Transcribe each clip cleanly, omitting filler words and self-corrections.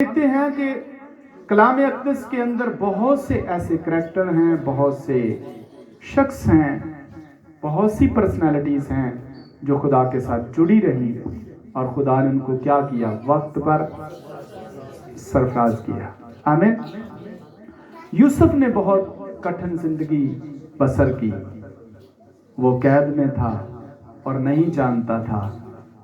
देखते हैं कि कलाम अक़दस के अंदर बहुत से ऐसे करैक्टर हैं, बहुत से शख्स हैं, बहुत सी पर्सनालिटीज़ हैं जो खुदा के साथ जुड़ी रही और खुदा ने उनको क्या किया, वक्त पर सरफराज किया। आमीन। यूसुफ ने बहुत कठिन जिंदगी बसर की। वो कैद में था और नहीं जानता था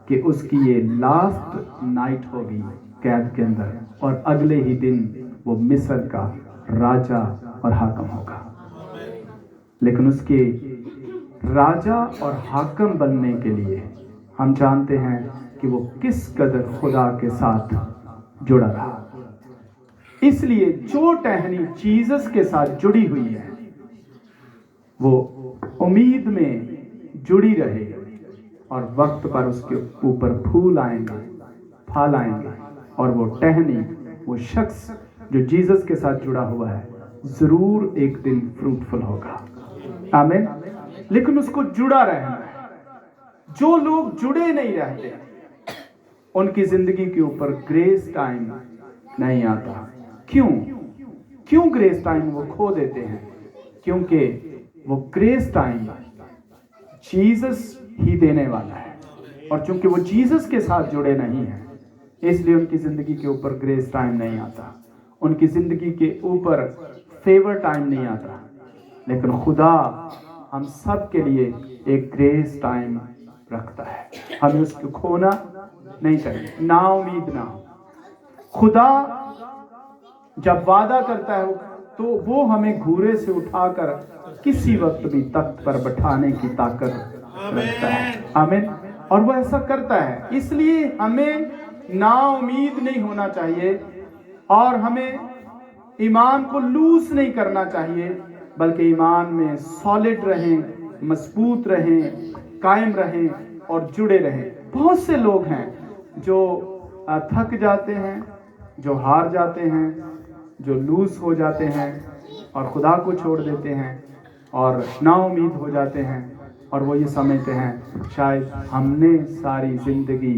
कि उसकी ये लास्ट नाइट होगी कैद के अंदर, और अगले ही दिन वो मिस्र का राजा और हाकम होगा। लेकिन उसके राजा और हाकम बनने के लिए हम जानते हैं कि वो किस कदर खुदा के साथ जुड़ा रहा। इसलिए जो टहनी जीसस के साथ जुड़ी हुई है वो उम्मीद में जुड़ी रहे और वक्त पर उसके ऊपर फूल आएंगे, फल आएंगे, और वो टहनी, वो शख्स जो जीसस के साथ जुड़ा हुआ है, जरूर एक दिन फ्रूटफुल होगा। आमीन। लेकिन उसको जुड़ा रहना है। जो लोग जुड़े नहीं रहते उनकी जिंदगी के ऊपर ग्रेस टाइम नहीं आता। क्यों ग्रेस टाइम वो खो देते हैं? क्योंकि वो ग्रेस टाइम जीसस ही देने वाला है, और चूंकि वो जीसस के साथ जुड़े नहीं हैं, इसलिए उनकी जिंदगी के ऊपर ग्रेस टाइम नहीं आता, उनकी जिंदगी के ऊपर फेवर टाइम नहीं आता। लेकिन खुदा हम सब के लिए एक ग्रेस टाइम रखता है। हमें उसको खोना नहीं चाहिए, ना उम्मीद ना हो। खुदा जब वादा करता है तो वो हमें घूरे से उठाकर किसी वक्त भी तख्त पर बैठाने की ताकत रखता है। आमीन। और वो ऐसा करता है, इसलिए हमें ना उम्मीद नहीं होना चाहिए और हमें ईमान को लूज नहीं करना चाहिए, बल्कि ईमान में सॉलिड रहें, मजबूत रहें, कायम रहें और जुड़े रहें। बहुत से लोग हैं जो थक जाते हैं, जो हार जाते हैं, जो लूज हो जाते हैं और खुदा को छोड़ देते हैं और नाउम्मीद हो जाते हैं, और वो ये समझते हैं शायद हमने सारी जिंदगी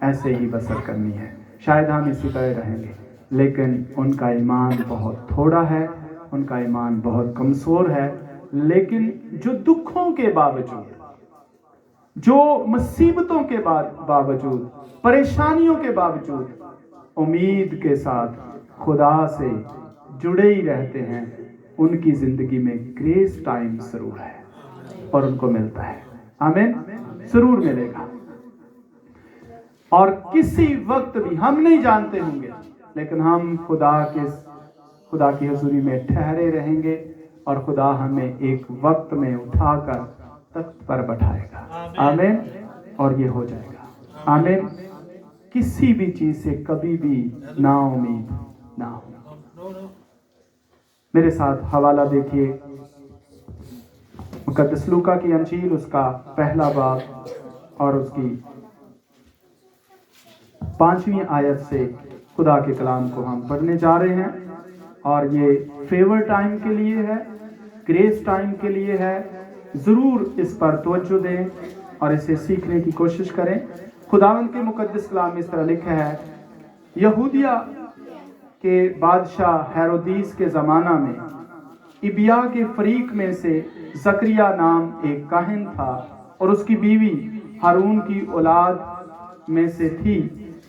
ऐसे ही बसर करनी है, शायद हम इसी तरह रहेंगे। लेकिन उनका ईमान बहुत थोड़ा है, उनका ईमान बहुत कमज़ोर है। लेकिन जो दुखों के बावजूद, जो मुसीबतों के बावजूद, परेशानियों के बावजूद उम्मीद के साथ खुदा से जुड़े ही रहते हैं, उनकी जिंदगी में ग्रेस टाइम जरूर है और उनको मिलता है। आमीन। जरूर मिलेगा। और किसी वक्त भी हम नहीं जानते होंगे, लेकिन हम खुदा की हुजूरी में ठहरे रहेंगे और खुदा हमें एक वक्त में उठाकर तख्त पर बैठाएगा। आमीन। और ये हो जाएगा। आमीन। किसी भी चीज से कभी भी ना उम्मीद ना हो। मेरे साथ हवाला देखिए, मुकद्दस लूका की अंजील, उसका पहला बाब और उसकी 5वीं आयत से खुदा के कलाम को हम पढ़ने जा रहे हैं। और ये फेवर टाइम के लिए है, ग्रेस टाइम के लिए है। जरूर इस पर तवज्जो दें और इसे सीखने की कोशिश करें। खुदावंद के मुकद्दस कलाम में इस तरह लिखा है, यहूदिया के बादशाह हेरोदीस के ज़माना में इबिया के फरीक में से जकरिया नाम एक काहिन था, और उसकी बीवी हारून की औलाद में से थी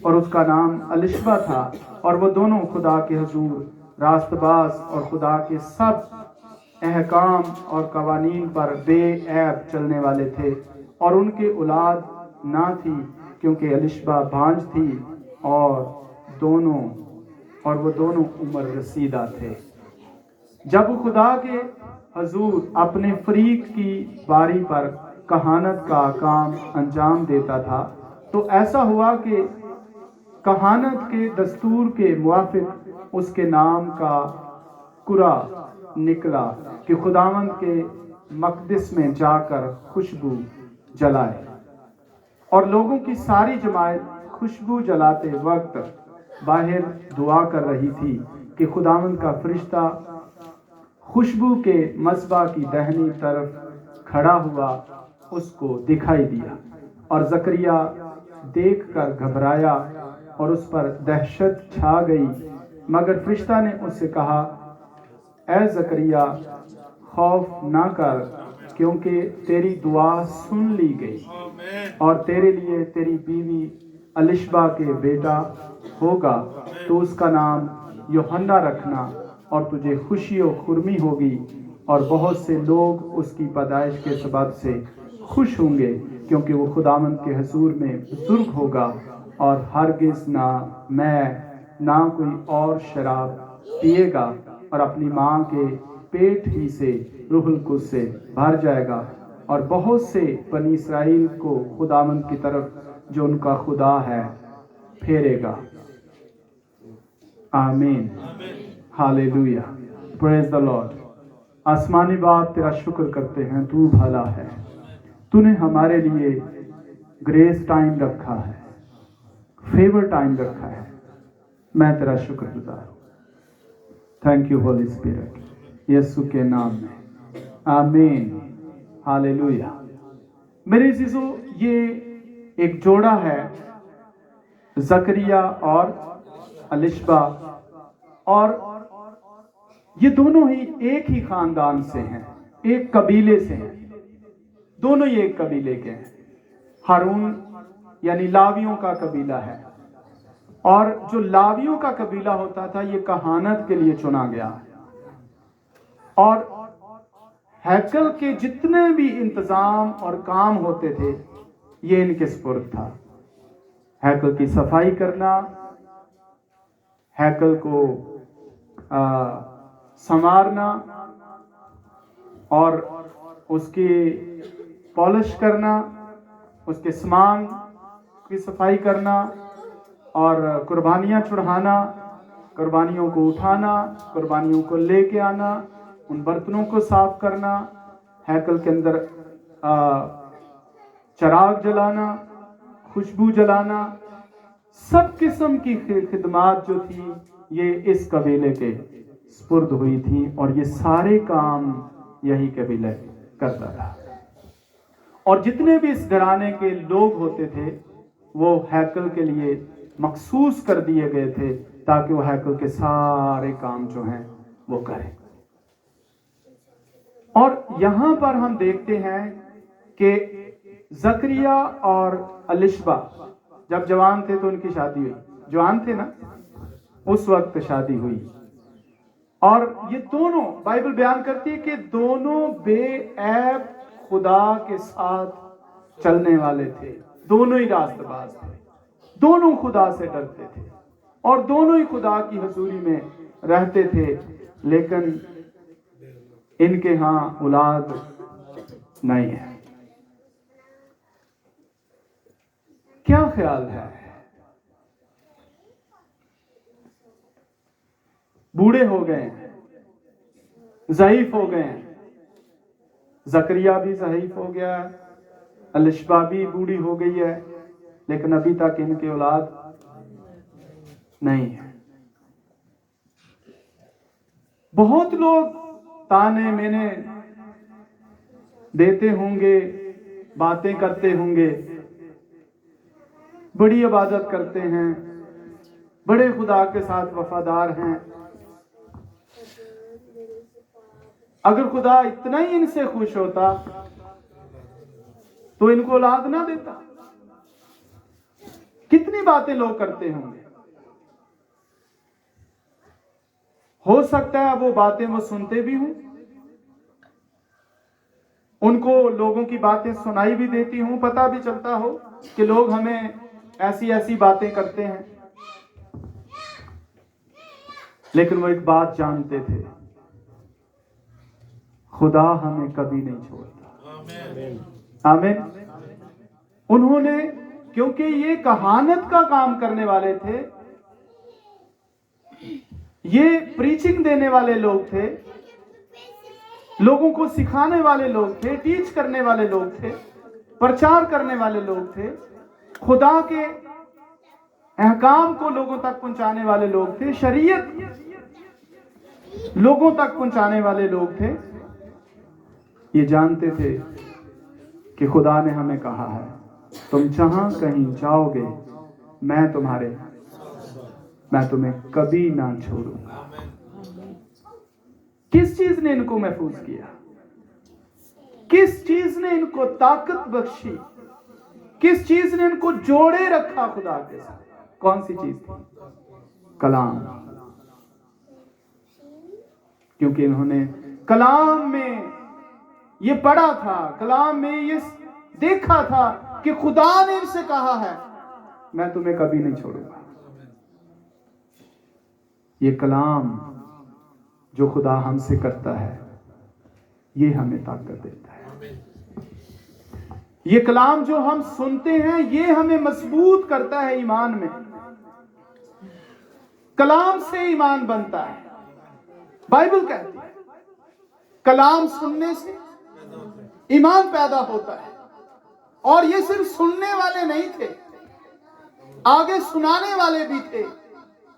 और उसका नाम अलिशबा था। और वो दोनों खुदा के हुजूर रास्तबाज और खुदा के सब अहकाम और कवानीन पर बेऐब चलने वाले थे। और उनके औलाद ना थी क्योंकि अलिशबा भांज थी और वो दोनों उम्र रसीदा थे। जब वो खुदा के हजूर अपने फरीक की बारी पर कहानत का काम अंजाम देता था, तो ऐसा हुआ कि कहानत के दस्तूर के मुआफिक उसके नाम का कुरा निकला कि खुदावंद के मकदस में जाकर खुशबू जलाए। और लोगों की सारी जमात खुशबू जलाते वक्त बाहर दुआ कर रही थी कि खुदावंद का फरिश्ता खुशबू के मस्बा की दाहिनी तरफ खड़ा हुआ उसको दिखाई दिया। और जकरिया देखकर घबराया और उस पर दहशत छा गई। मगर फरिश्ता ने उससे कहा, ऐ जकरिया, खौफ ना कर, क्योंकि तेरी दुआ सुन ली गई और तेरे लिए तेरी बीवी अलिशबा के बेटा होगा, तो उसका नाम यूहन्ना रखना, और तुझे खुशी और खुर्मी होगी और बहुत से लोग उसकी पैदाइश के सबब से खुश होंगे, क्योंकि वो खुदावंद के हुजूर में बुजुर्ग होगा और हरगिज ना कोई और शराब पिएगा और अपनी माँ के पेट ही से रूहुल कुद्स से भर जाएगा और बहुत से बनी इसराइल को खुदावंद की तरफ जो उनका खुदा है फेरेगा। आमीन, हालेलुया, प्रेज द लॉर्ड। आसमानी बाप तेरा शुक्र करते हैं, तू भला है, तूने हमारे लिए ग्रेस टाइम रखा है, फेवर टाइम रखा है। मैं तेरा शुक्रगुजार हूँ। थैंक यू होली स्पिरिट, यीशु के नाम में, आमीन, हालेलुया। मेरे जीजो, ये एक जोड़ा है, जकरिया और अलिशबा, और ये दोनों ही एक ही खानदान से हैं, एक कबीले से हैं, दोनों ही एक कबीले के हैं। हारून यानी लावियों का कबीला है, और जो लावियों का कबीला होता था ये कहानत के लिए चुना गया, और हैकल के जितने भी इंतजाम और काम होते थे ये इनके सुपुर्द था। हैकल की सफाई करना, हैकल को संवारना और उसकी पॉलिश करना, उसके सामान की सफाई करना और कुर्बानियाँ चढ़ाना, कुर्बानियों को उठाना, कुर्बानियों को लेके आना, उन बर्तनों को साफ करना, हैकल के अंदर चराग जलाना, खुशबू जलाना, सब किस्म की खिदमत जो थी ये इस कबीले के सुपुर्द हुई थी, और ये सारे काम यही कबीला करता था। और जितने भी इस घराने के लोग होते थे वो हैकल के लिए मखसूस कर दिए गए थे, ताकि वो हैकल के सारे काम जो हैं वो करें। और यहां पर हम देखते हैं कि जकरिया और अलिशबा जब जवान थे तो उनकी शादी हुई, जवान थे ना, उस वक्त शादी हुई। और ये दोनों, बाइबल बयान करती है कि दोनों बेऐब खुदा के साथ चलने वाले थे, दोनों ही रास्तबाज थे, दोनों खुदा से डरते थे और दोनों ही खुदा की हजूरी में रहते थे। लेकिन इनके यहां औलाद नहीं है। क्या ख्याल है? बूढ़े हो गए हैं, ज़ईफ हो गए हैं, जकरिया भी ज़ईफ हो गया, अलिशबा भी बूढ़ी हो गई है, लेकिन अभी तक इनके औलाद नहीं है। बहुत लोग ताने मेने देते होंगे, बातें करते होंगे, बड़ी इबादत करते हैं, बड़े खुदा के साथ वफादार हैं। अगर खुदा इतना ही इनसे खुश होता तो इनको औलाद ना देता। कितनी बातें लोग करते होंगे, हो सकता है वो बातें वो सुनते भी हों, उनको लोगों की बातें सुनाई भी देती हूं, पता भी चलता हो कि लोग हमें ऐसी ऐसी बातें करते हैं, लेकिन वो एक बात जानते थे, खुदा हमें कभी नहीं छोड़ता। आमीन। उन्होंने, क्योंकि ये कहानत का काम करने वाले थे, ये प्रीचिंग देने वाले लोग थे, लोगों को सिखाने वाले लोग थे, टीच करने वाले लोग थे, प्रचार करने वाले लोग थे, खुदा के अहकाम को लोगों तक पहुंचाने वाले लोग थे, शरीयत लोगों तक पहुंचाने वाले लोग थे। ये जानते थे कि खुदा ने हमें कहा है, तुम जहां कहीं जाओगे मैं तुम्हारे मैं तुम्हें कभी ना छोड़ूंगा। किस चीज ने इनको महफूज किया? किस चीज ने इनको ताकत बख्शी? किस चीज ने इनको जोड़े रखा खुदा के साथ? कौन सी चीज थी? कलाम। क्योंकि इन्होंने कलाम में ये पढ़ा था, कलाम में ये देखा था कि खुदा ने इनसे कहा है मैं तुम्हें कभी नहीं छोड़ूंगा। ये कलाम जो खुदा हमसे करता है ये हमें ताकत देता है। ये कलाम जो हम सुनते हैं ये हमें मजबूत करता है ईमान में। कलाम से ईमान बनता है। बाइबल कहती है कलाम सुनने से ईमान पैदा होता है। और ये सिर्फ सुनने वाले नहीं थे, आगे सुनाने वाले भी थे,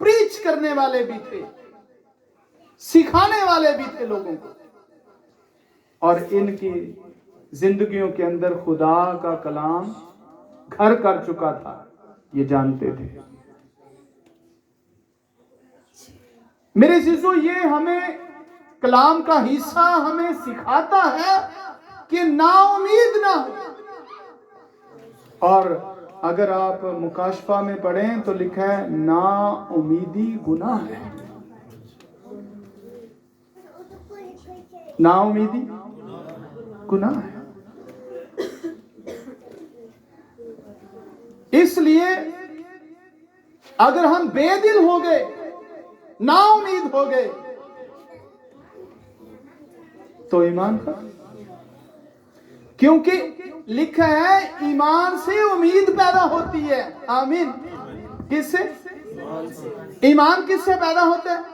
प्रीच करने वाले भी थे, सिखाने वाले भी थे लोगों को। और इनकी जिंदगियों के अंदर खुदा का कलाम घर कर चुका था, ये जानते थे। मेरे जीजो, ये हमें कलाम का हिस्सा हमें सिखाता है कि नाउमीद ना हो। और अगर आप मुकाशफा में पढ़ें तो लिखा है नाउमीदी गुनाह है। नाउमीदी गुनाह है। इसलिए अगर हम बेदिल हो गए, नाउमीद हो गए, तो ईमान का, क्योंकि लिखा है ईमान से उम्मीद पैदा होती है। आमीन। किससे? ईमान किससे पैदा होता है?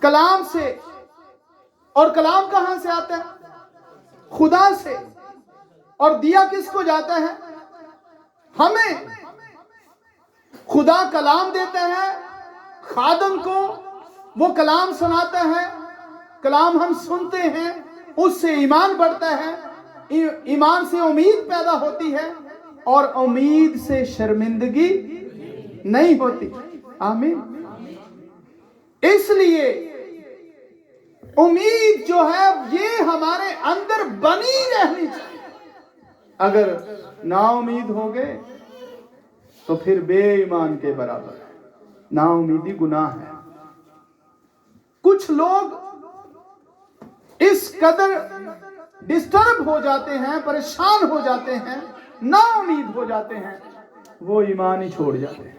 कलाम से। और कलाम कहां से आता है? खुदा से। और दिया किसको जाता है? हमें। खुदा कलाम देता है खादम को, वो कलाम सुनाता है, कलाम हम सुनते हैं, उससे ईमान बढ़ता है, ईमान से उम्मीद पैदा होती है, और उम्मीद से शर्मिंदगी नहीं होती। आमीन। इसलिए उम्मीद जो है ये हमारे अंदर बनी रहनी चाहिए। अगर नाउमीद हो गए तो फिर बेईमान के बराबर है। नाउमीदी गुनाह है। कुछ लोग इस कदर डिस्टर्ब हो जाते हैं, परेशान हो जाते हैं, नाउमीद हो जाते हैं, वो ईमान ही छोड़ जाते हैं।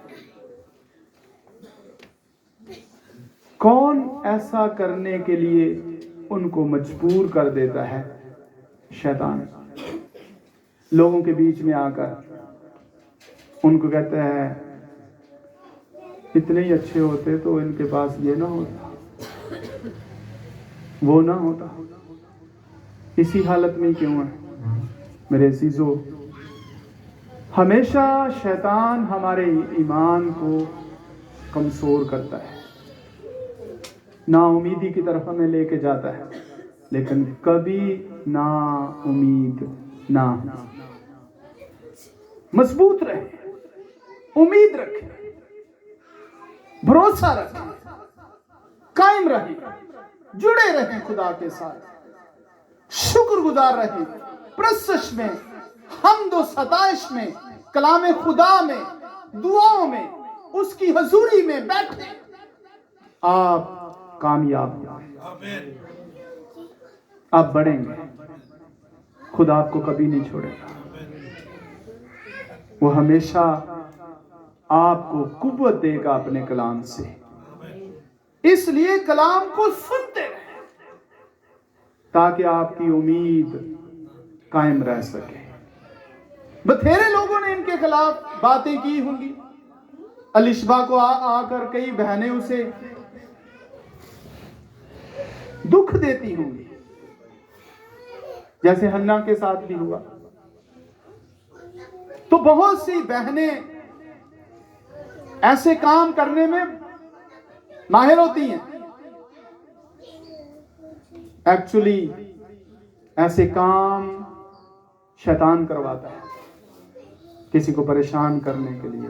कौन ऐसा करने के लिए उनको मजबूर कर देता है? शैतान। लोगों के बीच में आकर उनको कहता है इतने ही अच्छे होते तो इनके पास ये ना होता, वो ना होता, इसी हालत में क्यों है? मेरे अजीजों, हमेशा शैतान हमारे ईमान को कमजोर करता है, नाउमीदी की तरफ हमें लेके जाता है, लेकिन कभी ना उम्मीद ना। मजबूत रहे, उम्मीद रखें, भरोसा रखें, कायम रहें, जुड़े रहें खुदा के साथ, शुक्रगुजार रहें, प्रशंसा में, हम्द व सताइश में, कलाम खुदा में, दुआओं में, उसकी हजूरी में बैठे, आप कामयाब होंगे, आप बढ़ेंगे। खुदा आपको कभी नहीं छोड़ेगा। वो हमेशा आपको कुव्वत देगा अपने कलाम से। इसलिए कलाम को सुनते रहें ताकि आपकी उम्मीद कायम रह सके। बथेरे लोगों ने इनके खिलाफ बातें की होंगी। अलिशबा को आकर कई बहनें उसे दुख देती होंगी, जैसे हन्ना के साथ भी हुआ। तो बहुत सी बहनें ऐसे काम करने में माहिर होती हैं। एक्चुअली ऐसे काम शैतान करवाता है, किसी को परेशान करने के लिए,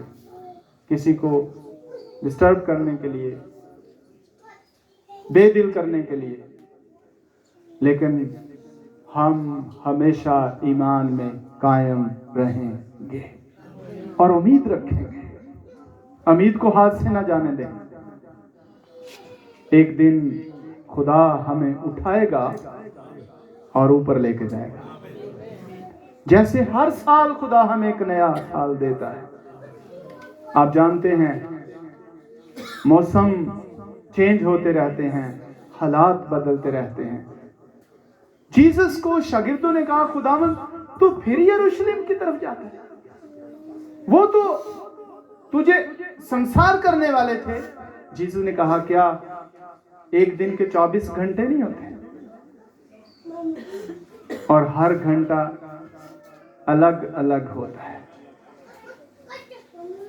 किसी को डिस्टर्ब करने के लिए, बेदिल करने के लिए, लेकिन हम हमेशा ईमान में कायम रहेंगे और उम्मीद रखेंगे। उम्मीद को हाथ से ना जाने दें। एक दिन खुदा हमें उठाएगा और ऊपर लेके जाएगा। जैसे हर साल खुदा हमें एक नया साल देता है। आप जानते हैं मौसम चेंज होते रहते हैं, हालात बदलते रहते हैं। जीसस को शागिर्दों ने कहा, खुदावन तू फिर यरूशलेम की तरफ जाता है? वो तो तुझे संसार करने वाले थे। जीसस ने कहा, क्या एक दिन के 24 घंटे नहीं होते? और हर घंटा अलग अलग होता है।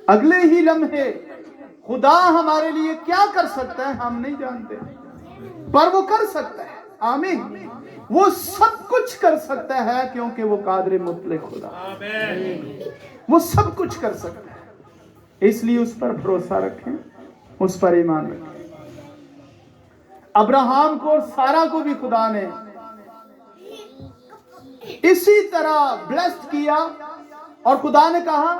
अगले ही लम्हे खुदा हमारे लिए क्या कर सकता है हम नहीं जानते, पर वो कर सकता है। आमीन। वो सब कुछ कर सकता है क्योंकि वो कादिर मुतलक खुदा, वो सब कुछ कर सकता है। इसलिए उस पर भरोसा रखें, उस पर ईमान रखें। अब्राहम को और सारा को भी खुदा ने इसी तरह ब्लेस्ड किया और खुदा ने कहा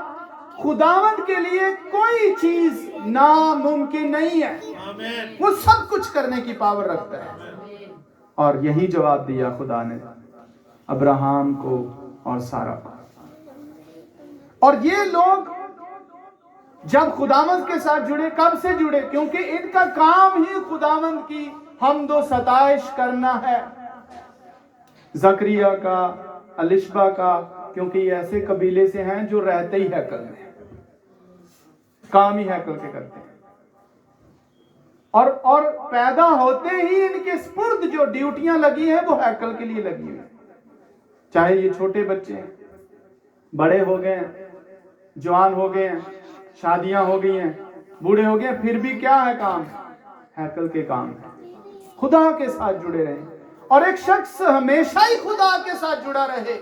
खुदावंद के लिए कोई चीज नामुमकिन नहीं है। वो सब कुछ करने की पावर रखता है। और यही जवाब दिया खुदा ने अब्राहम को और सारा को। और ये लोग जब खुदावंद के साथ जुड़े, कब से जुड़े? क्योंकि इनका काम ही खुदावंद की हमदो सताइश करना है। जकरिया का, अलिशबा का, क्योंकि ये ऐसे कबीले से हैं जो रहते ही हैकल में, काम ही हैकल के करते हैं। और पैदा होते ही इनके स्पुर्द जो ड्यूटियां लगी हैं वो हैकल के लिए लगी हुई। चाहे ये छोटे बच्चे हैं, बड़े हो गए हैं, जवान हो गए हैं, शादियां हो गई हैं, बूढ़े हो गए, फिर भी क्या है काम? हैकल के काम है। खुदा के साथ जुड़े रहे। और एक शख्स हमेशा ही खुदा के साथ जुड़ा रहे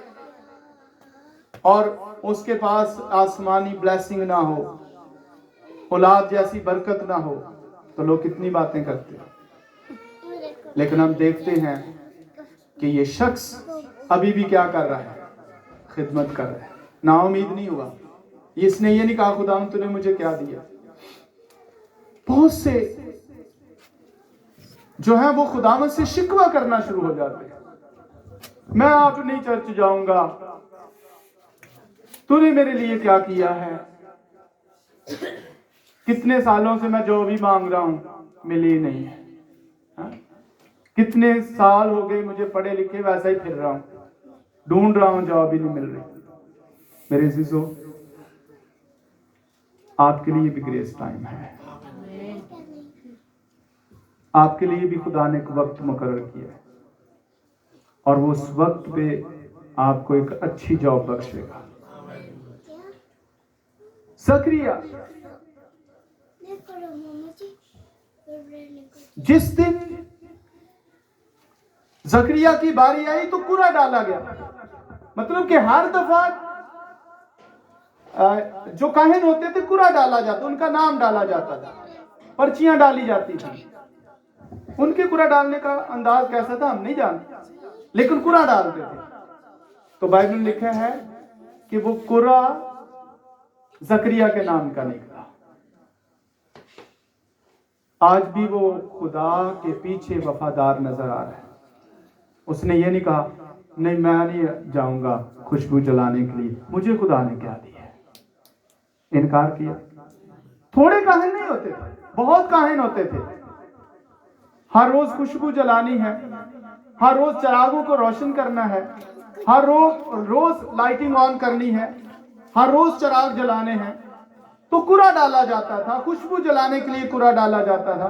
और उसके पास आसमानी ब्लेसिंग ना हो, औलाद जैसी बरकत ना हो, तो लोग कितनी बातें करते हैं। लेकिन हम देखते हैं कि ये शख्स अभी भी क्या कर रहा है? खिदमत कर रहा है। नाउम्मीद नहीं हुआ। इसने ये नहीं कहा खुदा तूने मुझे क्या दिया। बहुत से जो है वो खुदावंद से शिकवा करना शुरू हो जाते हैं। मैं आप नहीं चर्च जाऊंगा, तूने मेरे लिए क्या किया है? कितने सालों से मैं जो भी मांग रहा हूं मिली नहीं है। हा? कितने साल हो गए मुझे पढ़े लिखे, वैसा ही फिर रहा हूं, ढूंढ रहा हूं, जॉब ही नहीं मिल रही। मेरे अजीजों, आपके लिए भी ग्रेस टाइम है। आपके लिए भी खुदा ने एक वक्त मुकर्रर किया है और वो उस वक्त पे आपको एक अच्छी जॉब बख्शेगा। जकरिया जिस दिन जकरिया की बारी आई तो कुरा डाला गया। मतलब कि हर दफा जो काहिन होते थे कुरा डाला जाता, उनका नाम डाला जाता था, पर्चियां डाली जाती थी। उनके कुरा डालने का अंदाज कैसा था हम नहीं जानते, लेकिन कुरा डालते थे। तो बाइबल में लिखा है कि वो कुरा जकरिया के नाम का निकला। आज भी वो खुदा के पीछे वफादार नजर आ रहा है। उसने ये नहीं कहा नहीं मैं नहीं जाऊंगा खुशबू जलाने के लिए, मुझे खुदा ने क्या दिया है। इनकार किया। थोड़े काहिन नहीं होते थे, बहुत काहिन होते थे। हर रोज खुशबू जलानी है, हर रोज चिरागों को रोशन करना है, हर रोज लाइटिंग ऑन करनी है, हर रोज चिराग जलाने हैं। तो कुरा डाला जाता था, खुशबू जलाने के लिए कुरा डाला जाता था।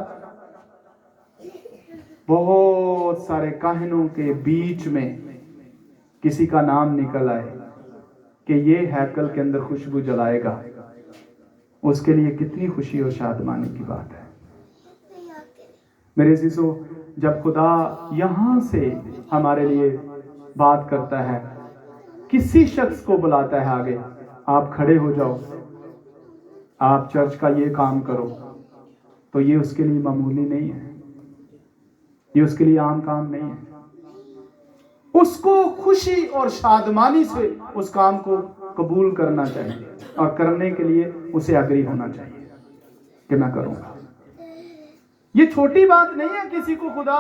बहुत सारे काहिनों के बीच में किसी का नाम निकल आए कि ये हैकल के अंदर खुशबू जलाएगा, उसके लिए कितनी खुशी और शादमानी की बात है। मेरे अज़ीज़ों, जब खुदा यहां से हमारे लिए बात करता है, किसी शख्स को बुलाता है आगे, आप खड़े हो जाओ, आप चर्च का ये काम करो, तो ये उसके लिए मामूली नहीं है, ये उसके लिए आम काम नहीं है। उसको खुशी और शादमानी से उस काम को कबूल करना चाहिए और करने के लिए उसे अग्री होना चाहिए कि मैं करूंगा। ये छोटी बात नहीं है किसी को खुदा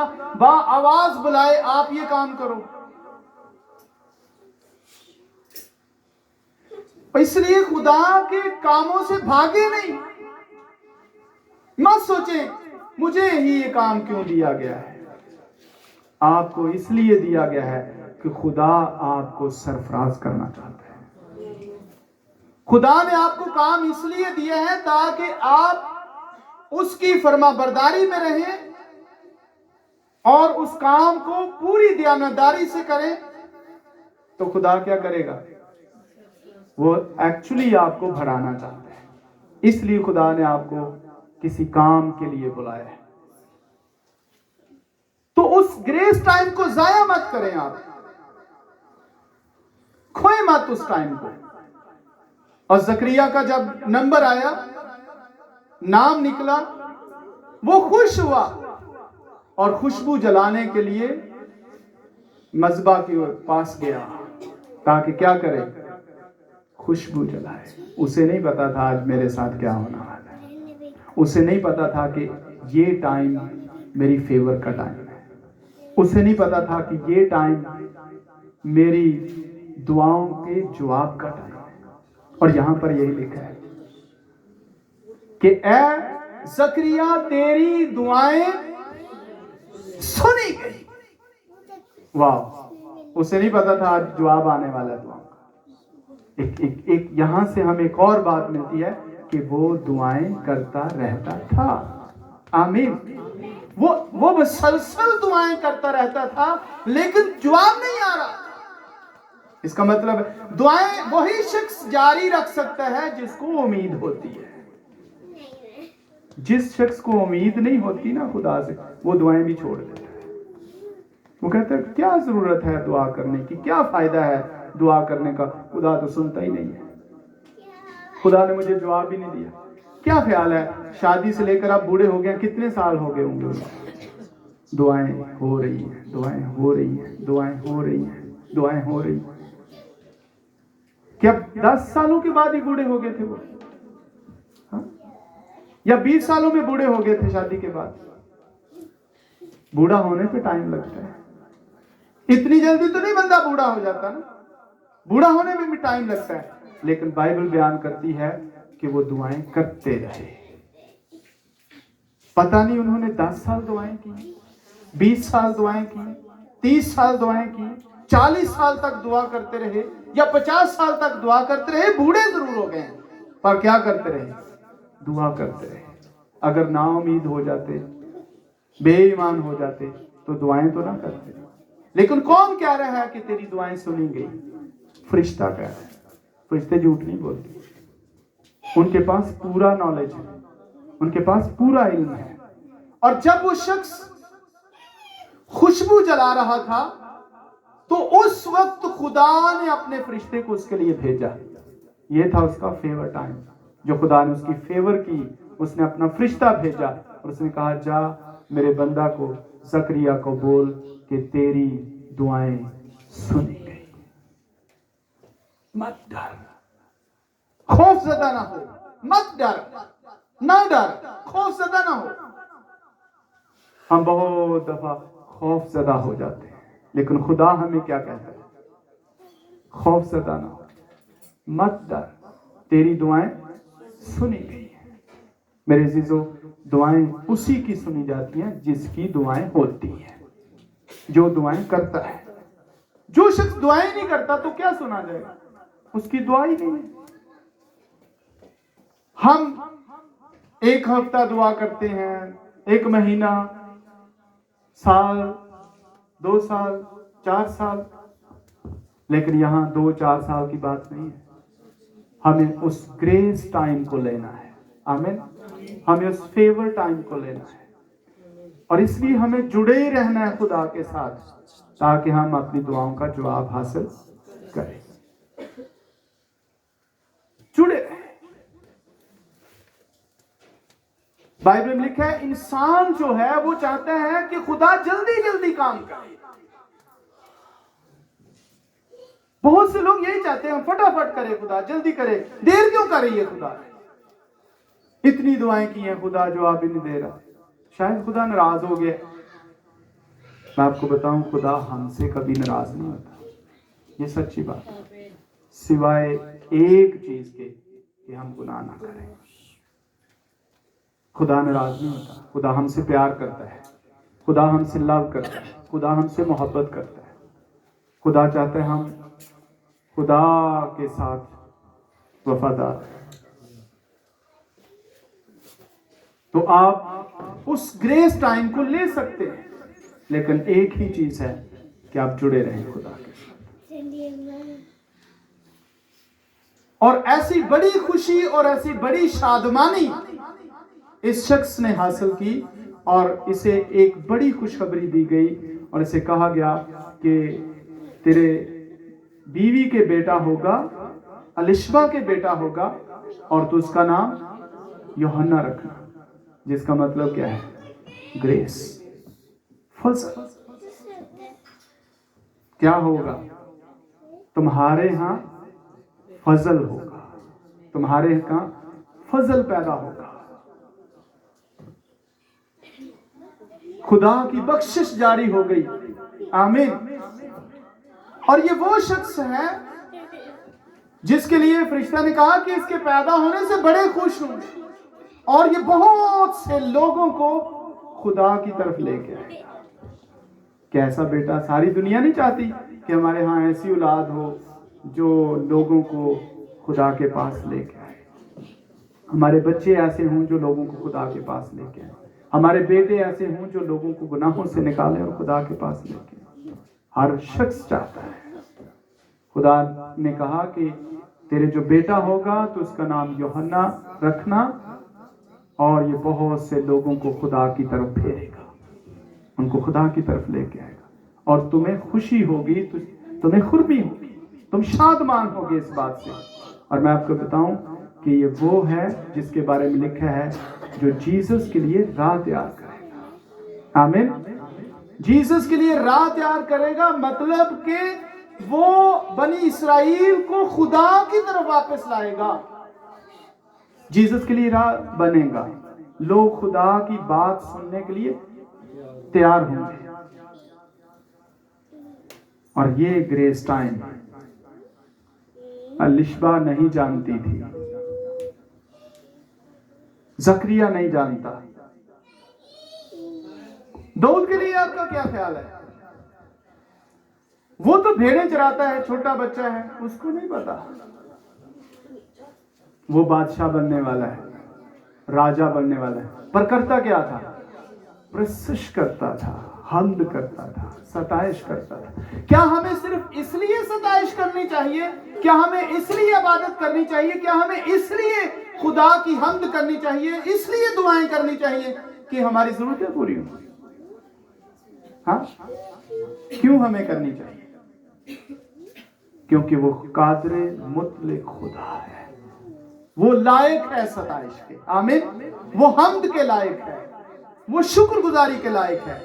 आवाज बुलाए आप ये काम करो। इसलिए खुदा के कामों से भागे नहीं। मत सोचे मुझे ही ये काम क्यों दिया गया है। आपको इसलिए दिया गया है कि खुदा आपको सरफराज करना चाहता है। खुदा ने आपको काम इसलिए दिया है ताकि आप उसकी फरमाबरदारी में रहें और उस काम को पूरी दयानतदारी से करें। तो खुदा क्या करेगा? वो एक्चुअली आपको बढ़ाना चाहता है। इसलिए खुदा ने आपको किसी काम के लिए बुलाया है। तो उस ग्रेस टाइम को जाया मत करें, आप खोए मत उस टाइम को। और जकरिया का जब नंबर आया, नाम निकला, वो खुश हुआ और खुशबू जलाने के लिए मज़बा के पास गया ताकि क्या करे? खुशबू जलाए। उसे नहीं पता था आज मेरे साथ क्या होना वाला है। उसे नहीं पता था कि ये टाइम मेरी फेवर का टाइम है। उसे नहीं पता था कि ये टाइम मेरी दुआओं के जवाब का टाइम है। और यहां पर यही लिखा है कि ए जकरिया तेरी दुआएं सुनी गई। वाह! उसे नहीं पता था आज जवाब आने वाला है दुआओं का। एक यहां से हमें एक और बात मिलती है कि वो दुआएं करता रहता था। आमीन। वो मुसलसल दुआएं करता रहता था लेकिन जवाब नहीं आ रहा। इसका मतलब है दुआएं वही शख्स जारी रख सकता है जिसको उम्मीद होती है। जिस शख्स को उम्मीद नहीं होती ना खुदा से, वो दुआएं भी छोड़ देता है। वो कहता है क्या जरूरत है दुआ करने की, क्या फायदा है दुआ करने का, खुदा तो सुनता ही नहीं है। खुदा ने मुझे जवाब भी नहीं दिया। क्या ख्याल है शादी से लेकर आप बूढ़े हो गए, कितने साल हो गए होंगे? दुआएं हो रही हैं, दुआएं हो रही हैं, दुआएं हो रही हैं, दुआएं हो रही हैं। क्या 10 सालों के बाद ही बूढ़े हो गए थे वो? हा? या 20 सालों में बूढ़े हो गए थे शादी के बाद? बूढ़ा होने पे टाइम लगता है। इतनी जल्दी तो नहीं बंदा बूढ़ा हो जाता ना, बूढ़ा होने में भी टाइम लगता है। लेकिन बाइबल बयान करती है कि वो दुआएं करते रहे। पता नहीं उन्होंने 10 साल दुआएं की, 20 साल दुआएं की, 30 साल दुआएं की, 40 साल तक दुआ करते रहे या 50 साल तक दुआ करते रहे। बूढ़े जरूर हो गए पर क्या करते रहे? दुआ करते रहे। अगर ना उम्मीद हो जाते, बेईमान हो जाते तो दुआएं तो ना करते। लेकिन कौन कह रहा है कि तेरी दुआएं सुनी गई? फरिश्ता कह रहा है। फरिश्ते झूठ नहीं बोलते। उनके पास पूरा नॉलेज है, उनके पास पूरा इल्म है। और जब वो शख्स खुशबू जला रहा था तो उस वक्त खुदा ने अपने फरिश्ते को उसके लिए भेजा। ये था उसका फेवर टाइम जो खुदा ने उसकी फेवर की। उसने अपना फरिश्ता भेजा और उसने कहा जा मेरे बंदा को जकरिया को बोल कि तेरी दुआएं सुनी गई। मत डर, खौफ ज़दा ना हो। मत डर, ना डर, खौफ ज़दा ना हो। हम बहुत दफा खौफ ज़दा हो जाते हैं, लेकिन खुदा हमें क्या कहता है? खौफ ज़दा ना हो, मत डर, तेरी दुआएं सुनी गई हैं। मेरे अजीजों, दुआएं उसी की सुनी जाती हैं जिसकी दुआएं होती हैं, जो दुआएं करता है। जो शख्स दुआएं नहीं करता तो क्या सुना जाएगा? उसकी दुआ ही नहीं है। हम एक हफ्ता दुआ करते हैं, एक महीना, साल, 2 साल, 4 साल, लेकिन यहां 2-4 साल की बात नहीं है। हमें उस ग्रेस टाइम को लेना है। आमीन। हमें उस फेवर टाइम को लेना है और इसलिए हमें जुड़े ही रहना है खुदा के साथ ताकि हम अपनी दुआओं का जवाब हासिल करें। जुड़े रहें। बाइबल में लिखा है इंसान जो है वो चाहता है कि खुदा जल्दी जल्दी काम करे। बहुत से लोग यही चाहते हैं फटाफट करे खुदा, जल्दी करे। देर क्यों कर रही है खुदा? इतनी दुआएं की हैं, खुदा जवाब ही नहीं दे रहा। शायद खुदा नाराज हो गया। मैं आपको बताऊं, खुदा हमसे कभी नाराज नहीं होता, ये सच्ची बात है, सिवाय एक चीज के कि हम गुनाह ना करें। खुदा नाराज नहीं होता। खुदा हमसे प्यार करता है, खुदा हमसे लव करता है, खुदा हमसे मोहब्बत करता है। खुदा चाहता है हम खुदा के साथ वफादार हैं। तो आप उस ग्रेस टाइम को ले सकते हैं, लेकिन एक ही चीज है कि आप जुड़े रहें खुदा के साथ। और ऐसी बड़ी खुशी और ऐसी बड़ी शादमानी इस शख्स ने हासिल की, और इसे एक बड़ी खुशखबरी दी गई, और इसे कहा गया कि तेरे बीवी के बेटा होगा, अलिशबा के बेटा होगा, और तू उसका नाम यूहन्ना रखना, जिसका मतलब क्या है? ग्रेस, फजल। क्या होगा? तुम्हारे यहां फजल होगा, तुम्हारे यहां फजल पैदा होगा, खुदा की बख्शिश जारी हो गई। आमीन। और ये वो शख्स है जिसके लिए फरिश्ता ने कहा कि इसके पैदा होने से बड़े खुश होंगे, और ये बहुत से लोगों को खुदा की तरफ लेके आएगा। कैसा बेटा? सारी दुनिया नहीं चाहती कि हमारे यहाँ ऐसी औलाद हो जो लोगों को खुदा के पास लेके आए। हमारे बच्चे ऐसे हों जो लोगों को खुदा के पास लेके आए। हमारे बेटे ऐसे हों जो लोगों को गुनाहों से निकाले और खुदा के पास लेके आए। हर शख्स चाहता है। खुदा ने कहा कि तेरे जो बेटा होगा तो उसका नाम यूहन्ना रखना, और ये बहुत से लोगों को खुदा की तरफ फेरेगा, उनको खुदा की तरफ लेके आएगा, और तुम्हें खुशी होगी, तुम्हें खुरमी होगी, तुम शादमान होगे इस बात से। और मैं आपको बताऊं कि ये वो है जिसके बारे में लिखा है जो जीसस के लिए राह तैयार करेगा। आमीन। जीसस के लिए राह तैयार करेगा, मतलब कि वो बनी इस्राएल को खुदा की तरफ वापस लाएगा। जीसस के लिए राह बनेगा, लोग खुदा की बात सुनने के लिए तैयार होंगे। और ये ग्रेस टाइम अलिशबा नहीं जानती थी, जकरिया नहीं जानता। दाऊद के लिए आपका क्या ख्याल है? वो तो भेड़ें चराता है, छोटा बच्चा है, उसको नहीं पता वो बादशाह बनने वाला है, राजा बनने वाला है। पर करता क्या था? प्रशंसा करता था, हम्द करता था, सताइश करता था। क्या हमें सिर्फ इसलिए सताइश करनी चाहिए? क्या हमें इसलिए इबादत करनी चाहिए? क्या हमें इसलिए खुदा की हम्द करनी चाहिए, इसलिए दुआएं करनी चाहिए कि हमारी जरूरतें पूरी हों? हाँ, क्यों हमें करनी चाहिए? क्योंकि वो कादरे मुतलक खुदा है, वो लायक है सताइश के। आमीन। वो हम्द के लायक है, वो शुक्रगुजारी के लायक है।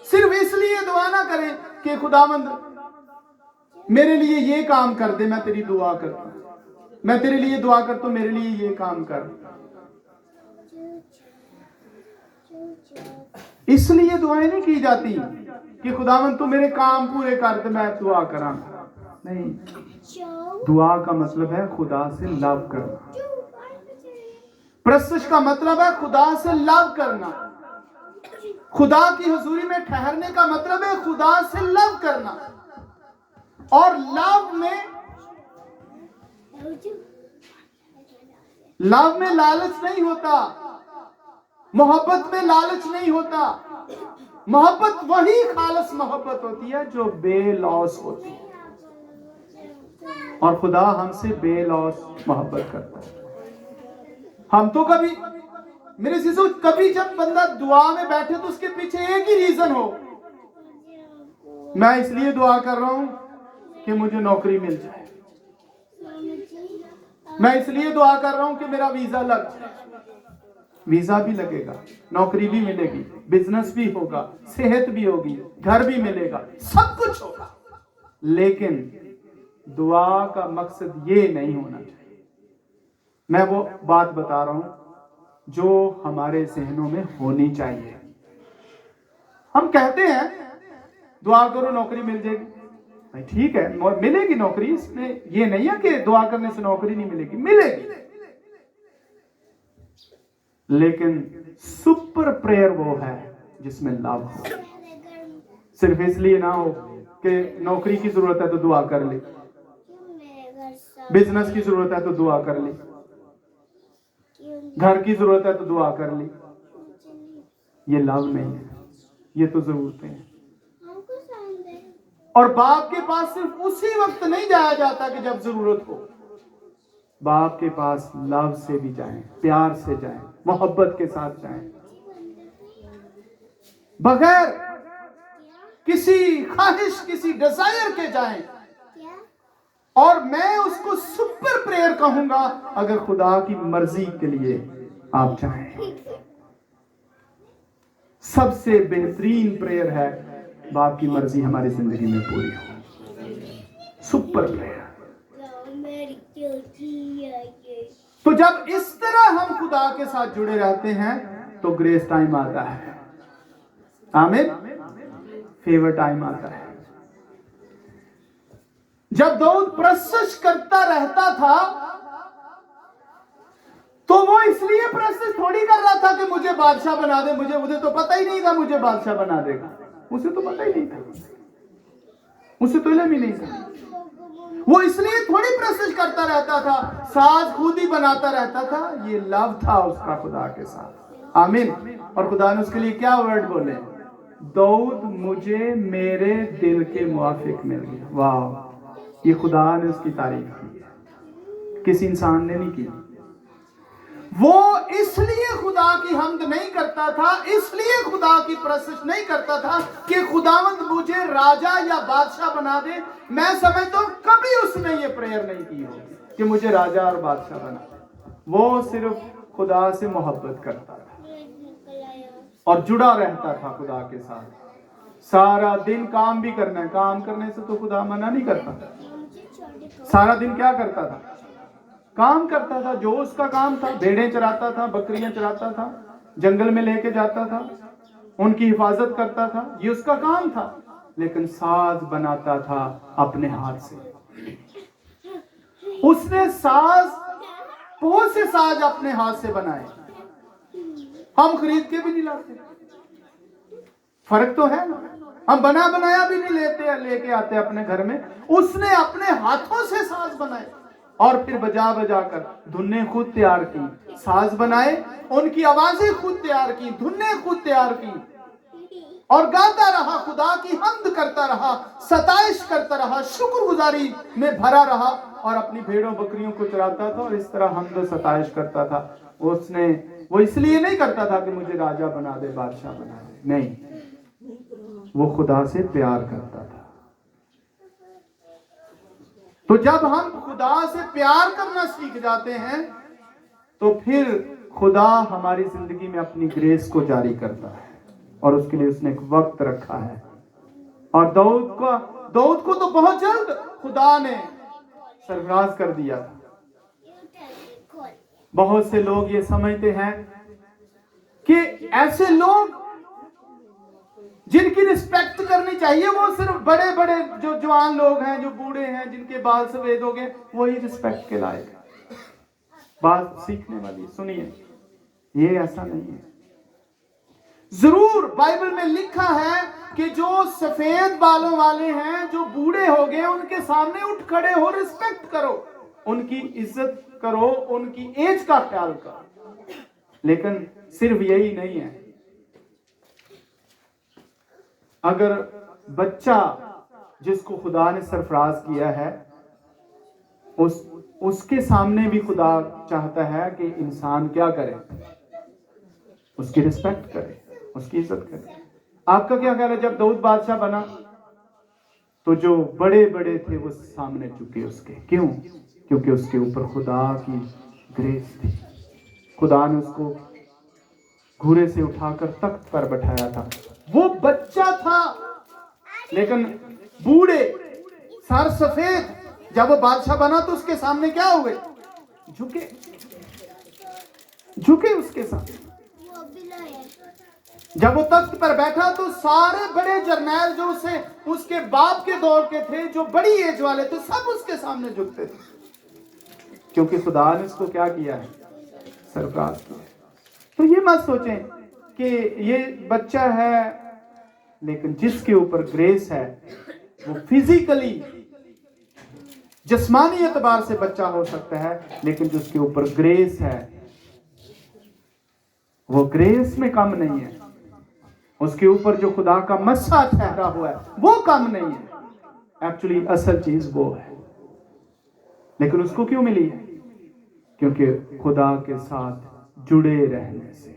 सिर्फ इसलिए दुआ ना करें कि खुदावंद मेरे लिए ये काम कर दे, मैं तेरी दुआ करता हूं, मैं तेरे लिए दुआ करता हूं, मेरे लिए ये काम कर। इसलिए दुआएं नहीं की जाती कि खुदावंद तू मेरे काम पूरे कर दे, मैं दुआ करा। नहीं, दुआ का मतलब है खुदा से लव करना। प्रशंसा का मतलब है खुदा से लव करना। खुदा की हुजूरी में ठहरने का मतलब है खुदा से लव करना। और लव में लालच नहीं होता, मोहब्बत में लालच नहीं होता। मोहब्बत वही खालिस मोहब्बत होती है जो बेलौस होती है, और खुदा हमसे बेलौस मोहब्बत करता है। हम तो कभी, मेरे शिशु, कभी जब बंदा दुआ में बैठे तो उसके पीछे एक ही रीजन हो, मैं इसलिए दुआ कर रहा हूं कि मुझे नौकरी मिल जाए, मैं इसलिए दुआ कर रहा हूं कि मेरा वीजा लग जाए, वीजा भी लगेगा, नौकरी भी मिलेगी, बिजनेस भी होगा, सेहत भी होगी, घर भी मिलेगा, सब कुछ होगा, लेकिन दुआ का मकसद ये नहीं होना चाहिए। मैं वो बात बता रहा हूं जो हमारे जहनों में होनी चाहिए। हम कहते हैं दुआ करो नौकरी मिल जाएगी, भाई ठीक है मिलेगी नौकरी, इसमें ये नहीं है कि दुआ करने से नौकरी नहीं मिलेगी, मिलेगी, लेकिन सुपर प्रेयर वो है जिसमें लव हो। सिर्फ इसलिए ना हो कि नौकरी की जरूरत है तो दुआ कर ले, बिजनेस की जरूरत है तो दुआ कर ले, घर की जरूरत है तो दुआ कर ले, ये लव नहीं है, ये तो जरूरतें हैं। और बाप के पास सिर्फ उसी वक्त नहीं जाया जाता कि जब जरूरत हो, बाप के पास लव से भी जाएं, प्यार से जाएं, मोहब्बत के साथ जाएं, बगैर किसी ख्वाहिश, किसी डिजायर के जाएं। और मैं उसको सुपर प्रेयर कहूंगा अगर खुदा की मर्जी के लिए आप जाएं। सबसे बेहतरीन प्रेयर है बाप की मर्जी हमारी जिंदगी में पूरी हो, सुपर प्रेयर। तो जब इस तरह हम खुदा के साथ जुड़े रहते हैं तो ग्रेस टाइम आता है, आमीन, फेवर टाइम आता है। जब दाऊद प्रशंस करता रहता था तो वो इसलिए प्रशंस थोड़ी कर रहा था कि मुझे बादशाह बना दे, मुझे तो पता ही नहीं था मुझे बादशाह बना देगा, उसे तो पता ही नहीं था, उसे तो इल्म ही नहीं था। वो इसलिए थोड़ी प्रशंस करता रहता था, साज खुद ही बनाता रहता था, ये लव था उसका खुदा के साथ, आमीन। और खुदा ने उसके लिए क्या वर्ड बोले, दाऊद मुझे मेरे दिल के मुआफिक मिल गया। वाह, ये खुदा ने उसकी तारीफ की, किसी इंसान ने नहीं की। वो इसलिए खुदा की हमद नहीं करता था, इसलिए खुदा की प्रशंसा नहीं करता था कि खुदावंद मुझे राजा या बादशाह बना दे। मैं समझता हूं कभी उसने ये प्रेयर नहीं की होगी कि मुझे राजा और बादशाह बना दे। वो सिर्फ खुदा से मोहब्बत करता था और जुड़ा रहता था खुदा के साथ। सारा दिन काम भी करना है, काम करने से तो खुदा मना नहीं करता। सारा दिन क्या करता था, काम करता था, जो उसका काम था, भेड़ें चराता था, बकरियां चराता था, जंगल में लेके जाता था, उनकी हिफाजत करता था, ये उसका काम था। लेकिन साज बनाता था अपने हाथ से। उसने साज, बहुत से साज अपने हाथ से बनाए, हम खरीद के भी नहीं लाते, फर्क तो है ना। हम बना बनाया भी नहीं लेके आते अपने घर में, उसने अपने हाथों से साज बनाए और फिर बजा बजा कर धुनें खुद तैयार की, साज बनाए, उनकी आवाजें खुद तैयार की, धुनें खुद तैयार की और गाता रहा, खुदा की हम्द करता रहा, सताइश करता रहा, शुक्रगुजारी में भरा रहा और अपनी भेड़ों बकरियों को चराता था और इस तरह हम्द सताइश करता था। उसने वो इसलिए नहीं करता था कि मुझे राजा बना दे, बादशाह बना दे, नहीं, वो खुदा से प्यार करता था। तो जब हम खुदा से प्यार करना सीख जाते हैं तो फिर खुदा हमारी जिंदगी में अपनी ग्रेस को जारी करता है और उसके लिए उसने एक वक्त रखा है। और दाऊद को तो बहुत जल्द खुदा ने सरफराज कर दिया था। बहुत से लोग ये समझते हैं कि ऐसे लोग जिनकी रिस्पेक्ट करनी चाहिए वो सिर्फ बड़े बड़े जो जवान लोग हैं, जो बूढ़े हैं, जिनके बाल सफेद हो गए, वही रिस्पेक्ट के लायक है। बात सीखने वाली, सुनिए, ये ऐसा नहीं है। जरूर बाइबल में लिखा है कि जो सफेद बालों वाले हैं, जो बूढ़े हो गए, उनके सामने उठ खड़े हो, रिस्पेक्ट करो, उनकी इज्जत करो, उनकी एज का ख्याल करो। लेकिन सिर्फ यही नहीं है, अगर बच्चा जिसको खुदा ने सरफराज किया है उसके सामने भी खुदा चाहता है कि इंसान क्या करे, उसकी रिस्पेक्ट करे, उसकी इज्जत करे। आपका क्या ख्याल है, जब दाऊद बादशाह बना तो जो बड़े बड़े थे वो सामने झुके उसके, क्यों? क्योंकि उसके ऊपर खुदा की ग्रेस थी, खुदा ने उसको घूरे से उठाकर तख्त पर बैठाया था। वो बच्चा था, लेकिन बूढ़े, सर सफेद, जब वो बादशाह बना तो उसके सामने क्या हुए? झुके, झुके उसके सामने। जब वो तख्त पर बैठा तो सारे बड़े जर्नैल जो उसे उसके बाप के दौर के थे, जो बड़ी एज वाले थे, सब उसके सामने झुकते थे, क्योंकि खुदा ने उसको क्या किया है? सरफराज किया। तो ये मत सोचें कि ये बच्चा है, लेकिन जिसके ऊपर ग्रेस है वो फिजिकली जिस्मानी एतबार से बच्चा हो सकता है, लेकिन जिसके ऊपर ग्रेस है वो ग्रेस में कम नहीं है। उसके ऊपर जो खुदा का मस्सा ठहरा हुआ है वो कम नहीं है। एक्चुअली असल चीज वो है, लेकिन उसको क्यों मिली है? क्योंकि खुदा के साथ जुड़े रहने से।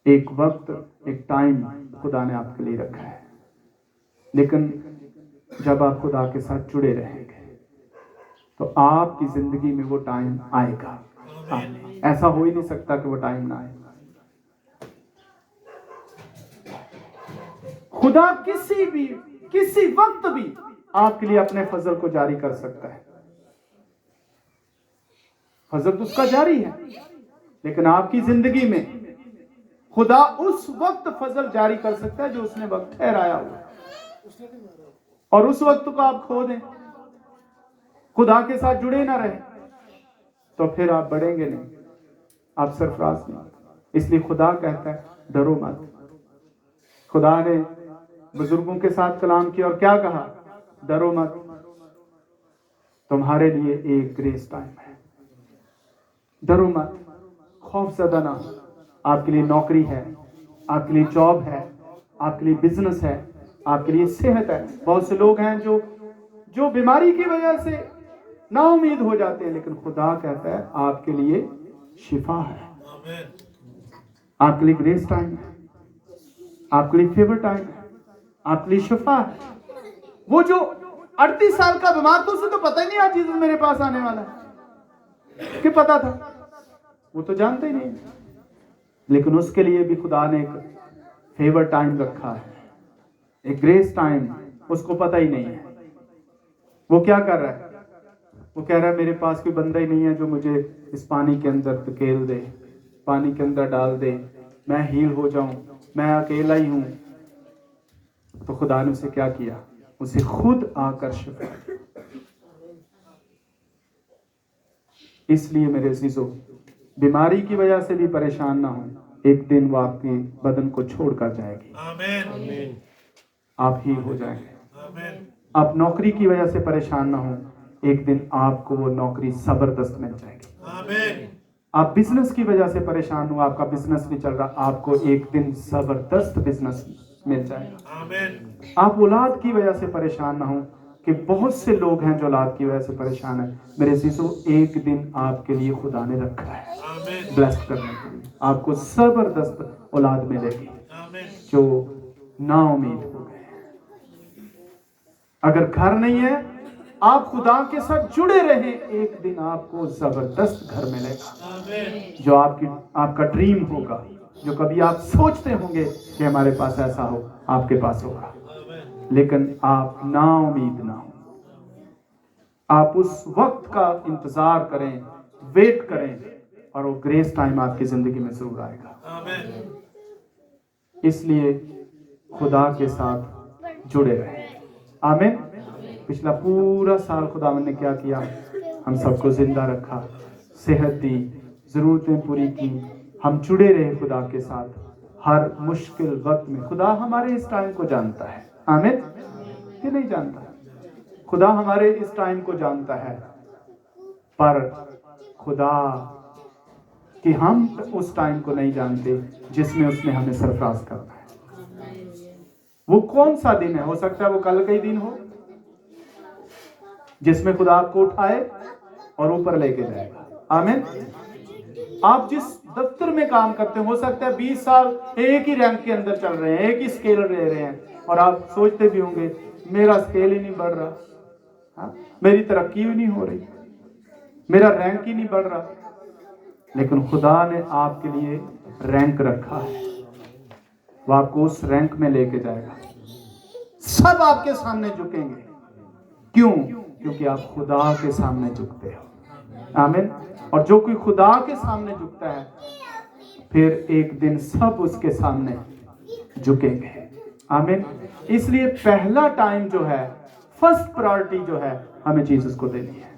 एक वक्त, एक टाइम खुदा ने आपके लिए रखा है, लेकिन जब आप खुदा के साथ जुड़े रहेंगे तो आपकी जिंदगी में वो टाइम आएगा। ऐसा हो ही नहीं सकता कि वो टाइम ना आए। खुदा किसी वक्त भी आपके लिए अपने फजल को जारी कर सकता है। फजल तो उसका जारी है, लेकिन आपकी जिंदगी में खुदा उस वक्त फजल जारी कर सकता है जो उसने वक्त ठहराया हुआ है, और उस वक्त को आप खो दें, खुदा के साथ जुड़े ना रहे, तो फिर आप बढ़ेंगे नहीं, आप सरफराज नहीं। इसलिए खुदा कहता है डरो मत। खुदा ने बुजुर्गों के साथ कलाम किया और क्या कहा? डरो मत, तुम्हारे लिए एक ग्रेस टाइम है। डरो मत, खौफजदा ना। आपके लिए नौकरी है, आपके लिए जॉब है, आपके लिए बिजनेस है, आपके लिए सेहत है। बहुत से लोग हैं जो बीमारी की वजह से ना उम्मीद हो जाते हैं, लेकिन खुदा कहता है आपके लिए शिफा है, आपके लिए ग्रेस टाइम है, आपके लिए फेवर टाइम है, आपके लिए शिफा है। वो जो 38 साल का बीमार था, उसे तो पता ही नहीं आज जीसस मेरे पास आने वाला है, कि पता था? वो तो जानते ही नहीं, लेकिन उसके लिए भी खुदा ने एक फेवर टाइम रखा है, एक ग्रेस टाइम। उसको पता ही नहीं है वो क्या कर रहा है। वो कह रहा है मेरे पास कोई बंदा ही नहीं है जो मुझे इस पानी के अंदर धकेल दे, पानी के अंदर डाल दे, मैं हील हो जाऊं, मैं अकेला ही हूं। तो खुदा ने उसे क्या किया? उसे खुद आकर शिफा। इसलिए मेरे अजीजों, बीमारी की वजह से भी परेशान ना हो, एक दिन वो आपके बदन को छोड़कर जाएगी। आमीन। आप हील हो जाएंगे। आमीन। आप नौकरी की वजह से परेशान ना हो, एक दिन आपको वो नौकरी जबरदस्त मिल जाएगी। आमीन। आप बिजनेस की वजह से परेशान हो, आपका बिजनेस नहीं चल रहा, आपको एक दिन जबरदस्त बिजनेस मिल जाएगा। आमीन। आप औलाद की वजह से परेशान ना हो, कि बहुत से लोग हैं जो औलाद की वजह से परेशान है। मेरे अजीजों, एक दिन आपके लिए खुदा ने रखा है ब्लेस्ड करने के लिए। आपको जबरदस्त औलाद मिलेगी जो ना उम्मीद हो गए। अगर घर नहीं है, आप खुदा के साथ जुड़े रहें, एक दिन आपको जबरदस्त घर मिलेगा, जो आपका ड्रीम होगा, जो कभी आप सोचते होंगे कि हमारे पास ऐसा हो, आपके पास होगा। लेकिन आप ना उम्मीद ना हो, आप उस वक्त का इंतजार करें, वेट करें, और वो ग्रेस टाइम आपकी जिंदगी में जरूर आएगा। इसलिए खुदा के साथ जुड़े रहें। आमीन। पिछला पूरा साल खुदावंद ने क्या किया? हम सबको जिंदा रखा, सेहत दी, जरूरतें पूरी की, हम जुड़े रहे खुदा के साथ हर मुश्किल वक्त में। खुदा हमारे इस टाइम को जानता है। आमीन। कि नहीं जानता? खुदा हमारे इस टाइम को जानता है, पर खुदा कि हम उस टाइम को नहीं जानते जिसमें उसने हमें सरफराज करना है। वो कौन सा दिन है? हो सकता है वो कल का ही दिन हो, जिसमें खुदा आपको उठाए और ऊपर लेके जाएगा। आमीन। आप जिस दफ्तर में काम करते हो सकता है 20 साल एक ही रैंक के अंदर चल रहे हैं, एक ही स्केल ले रहे हैं, और आप सोचते भी होंगे मेरा स्केल ही नहीं बढ़ रहा, मेरी तरक्की ही नहीं हो रही, मेरा रैंक ही नहीं बढ़ रहा। लेकिन खुदा ने आपके लिए रैंक रखा है, वो आपको उस रैंक में लेके जाएगा। सब आपके सामने झुकेंगे। क्यों? क्योंकि आप खुदा के सामने झुकते हो। आमीन। और जो कोई खुदा के सामने झुकता है, फिर एक दिन सब उसके सामने झुकेंगे। आमीन। इसलिए पहला टाइम जो है, फर्स्ट प्रायोरिटी जो है, हमें जीसस को देनी है।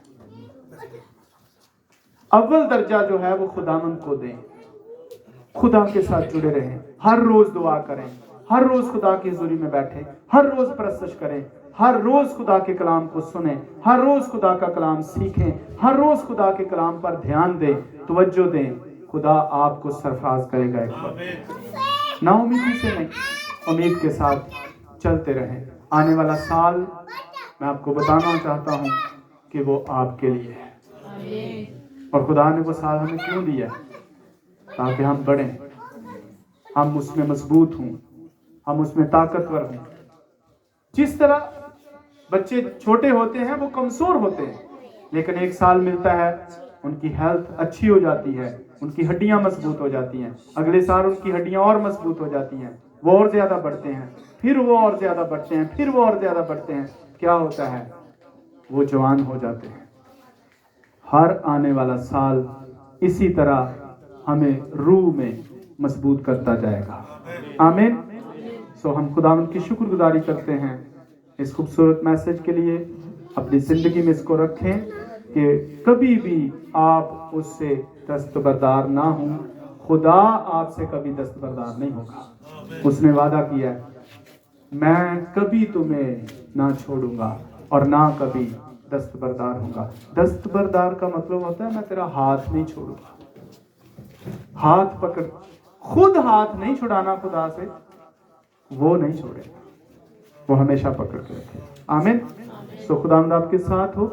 अव्वल दर्जा जो है वो खुदावंद को दें। खुदा के साथ जुड़े रहें, हर रोज दुआ करें, हर रोज खुदा की हुजूरी में बैठें, हर रोज परस्तश करें, हर रोज खुदा के कलाम को सुने, हर रोज खुदा का कलाम सीखें, हर रोज खुदा के कलाम पर ध्यान दें, तवज्जो दें। खुदा आपको सरफराज करेगा। एक ना उम्मीदी से नहीं, उम्मीद के साथ चलते रहें। आने वाला साल मैं आपको बताना चाहता हूं कि वो आपके लिए है। और खुदा ने वो साल हमें क्यों दिया? ताकि हम बढ़ें, हम उसमें मजबूत हों, हम उसमें ताकतवर हों। जिस तरह बच्चे छोटे होते हैं वो कमजोर होते हैं, लेकिन एक साल मिलता है, उनकी हेल्थ अच्छी हो जाती है, उनकी हड्डियां मजबूत हो जाती हैं। अगले साल उनकी हड्डियां और मजबूत हो जाती हैं, वो और ज्यादा बढ़ते हैं, फिर वो और ज्यादा बढ़ते हैं, फिर वो और ज्यादा बढ़ते हैं। क्या होता है? वो जवान हो जाते हैं। हर आने वाला साल इसी तरह हमें रूह में मजबूत करता जाएगा। आमीन। सो हम खुदावंद की शुक्रगुजारी करते हैं इस खूबसूरत मैसेज के लिए। अपनी जिंदगी में इसको रखें कि कभी भी आप उससे दस्तबरदार ना हो। खुदा आपसे कभी दस्तबरदार नहीं होगा। उसने वादा किया है, मैं कभी तुम्हें ना छोड़ूंगा और ना कभी दस्तबरदार होगा। दस्तबरदार का मतलब होता है मैं तेरा हाथ नहीं छोड़ूंगा। हाथ पकड़, खुद हाथ नहीं छुड़ाना खुदा से, वो नहीं छोड़ेगा, वो हमेशा पकड़ के रखे। आमीन। सो खुदावंद आपके साथ हो।